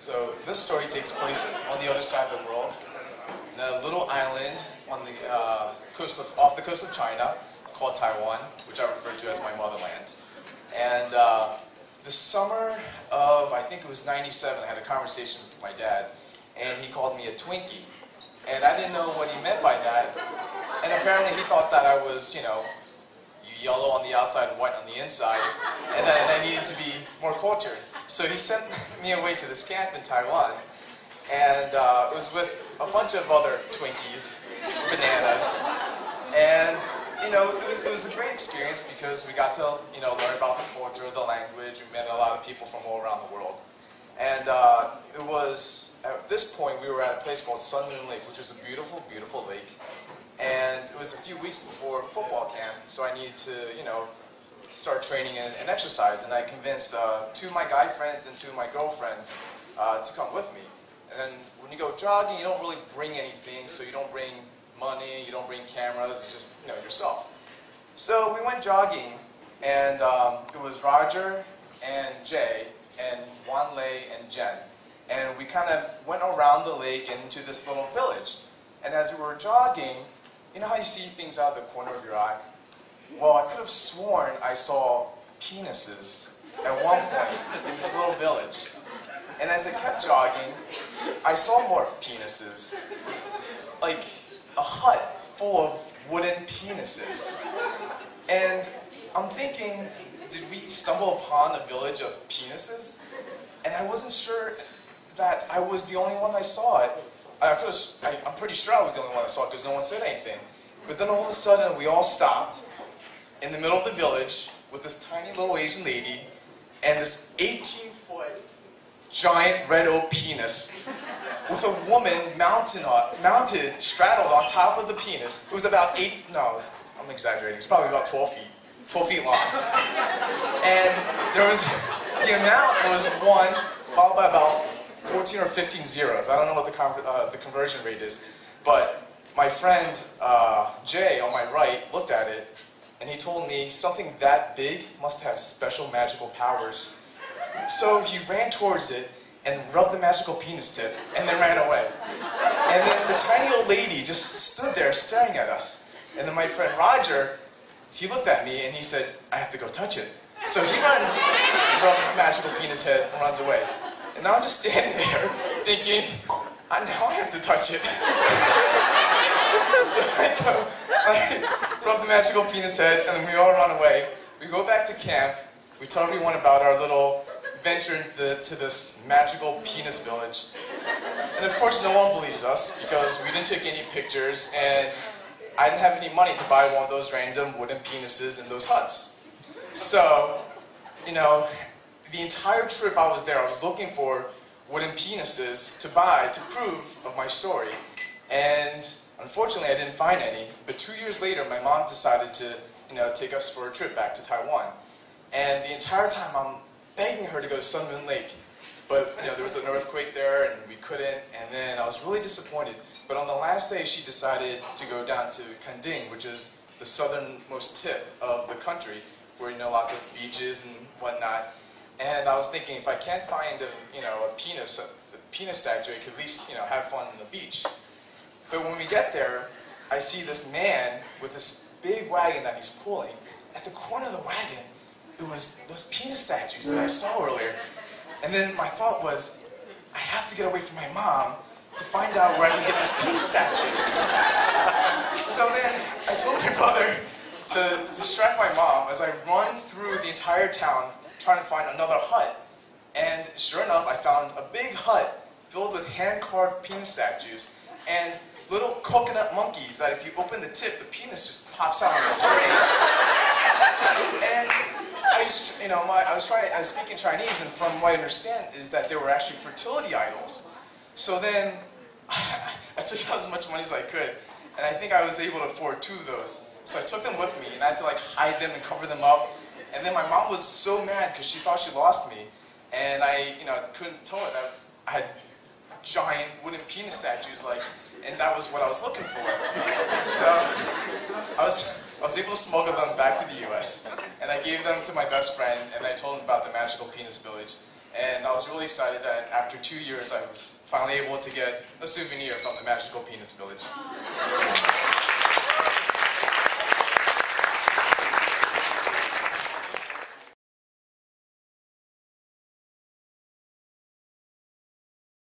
So this story takes place on the other side of the world, in a little island on the off the coast of China called Taiwan, which I refer to as my motherland. And the summer of, I think it was '97, I had a conversation with my dad, and he called me a Twinkie. And I didn't know what he meant by that. And apparently he thought that I was, yellow on the outside and white on the inside, and that I needed to be more cultured. So he sent me away to this camp in Taiwan, and it was with a bunch of other Twinkies, bananas, and it was a great experience because we got to learn about the culture, the language. We met a lot of people from all around the world, and it was at this point we were at a place called Sun Moon Lake, which was a beautiful, beautiful lake. And it was a few weeks before football camp, so I needed to, start training and exercise. And I convinced two of my guy friends and two of my girlfriends to come with me. And then when you go jogging, you don't really bring anything, so you don't bring money, you don't bring cameras, you just, yourself. So we went jogging, and it was Roger and Jay and Wan Lei and Jen. And we kind of went around the lake and into this little village. And as we were jogging, you know how you see things out of the corner of your eye? Well, I could have sworn I saw penises at one point in this little village. And as I kept jogging, I saw more penises. Like a hut full of wooden penises. And I'm thinking, did we stumble upon a village of penises? And I wasn't sure that I was the only one that saw it. I'm pretty sure I was the only one that saw it because no one said anything. But then all of a sudden, we all stopped in the middle of the village with this tiny little Asian lady and this 18-foot giant red oak penis with a woman mounted, straddled on top of the penis. It was about I'm exaggerating. It's probably about 12 feet long. And there was, the amount was 1 followed by about 14 or 15 zeros. I don't know what the conversion rate is, but my friend Jay on my right looked at it, and he told me something that big must have special magical powers. So he ran towards it and rubbed the magical penis tip, and then ran away. And then the tiny old lady just stood there staring at us. And then my friend Roger, he looked at me and he said, "I have to go touch it." So he runs, rubs the magical penis head, and runs away. And now I'm just standing there thinking, now I have to touch it. So I rub the magical penis head, and then we all run away. We go back to camp. We tell everyone about our little venture to this magical penis village. And of course, no one believes us because we didn't take any pictures, and I didn't have any money to buy one of those random wooden penises in those huts. So, the entire trip I was there, I was looking for wooden penises to buy to prove of my story. And unfortunately, I didn't find any. But 2 years later, my mom decided to, take us for a trip back to Taiwan. And the entire time, I'm begging her to go to Sun Moon Lake. But, there was an earthquake there, and we couldn't. And then I was really disappointed. But on the last day, she decided to go down to Kanding, which is the southernmost tip of the country, where, lots of beaches and whatnot. And I was thinking, if I can't find a penis statue, I could at least, have fun on the beach. But when we get there, I see this man with this big wagon that he's pulling. At the corner of the wagon, it was those penis statues that I saw earlier. And then my thought was, I have to get away from my mom to find out where I can get this penis statue. So then I told my brother to distract my mom as I run through the entire town trying to find another hut. And sure enough, I found a big hut filled with hand-carved penis statues and little coconut monkeys that if you open the tip, the penis just pops out on the spring. And I was speaking Chinese, and from what I understand is that they were actually fertility idols. So then I took out as much money as I could, and I think I was able to afford 2 of those. So I took them with me, and I had to hide them and cover them up. And then my mom was so mad because she thought she lost me, and I couldn't tell her that I had giant wooden penis statues, and that was what I was looking for. So I was able to smuggle them back to the U.S. and I gave them to my best friend, and I told him about the magical penis village. And I was really excited that after 2 years I was finally able to get a souvenir from the magical penis village.